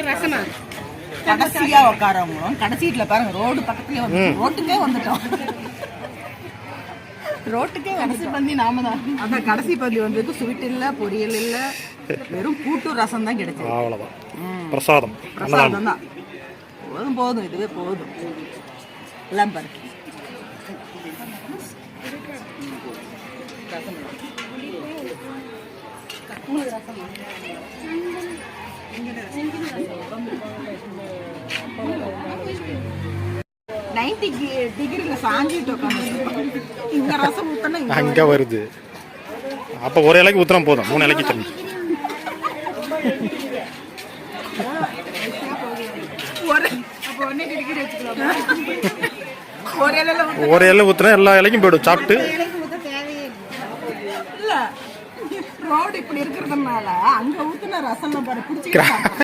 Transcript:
ரசமா கடைசியா உட்காரவங்களும் கடைசீட்ல பாருங்க ரோடு பக்கத்துலயே வந்து ரோட்டுக்கே வந்துட்டோம். ரோட்டுக்கே கடைசி பந்தி நாம தான். அதான் கடைசி பந்தி வந்ததுக்கு ஸ்வீட் இல்ல, பொரியல் இல்ல, வெறும் கூட்டு ரசம் தான் கிடைச்சது. அவ்வளவுதான். பிரசாதம் பிரசாதம் தான். போதும் போதும், இதுவே போதும். எல்லாம் பாரு. டிகிரில சாஞ்சிட்டு உட்காந்து இங்க ரசம் ஊத்தனா அங்க வருது. அப்ப ஒரு இலைக்கு ஊத்துறோம் போதும், 3 இலைக்கு தண்ணி. ஒரு இலை ஊத்துனா எல்லா இலைக்கும் போயிடும் சாப்பிட்டு. இல்ல ரோடு இப்படி இருக்கிறதுனால அங்க ஊத்துன ரசம் பாரு குடிச்சு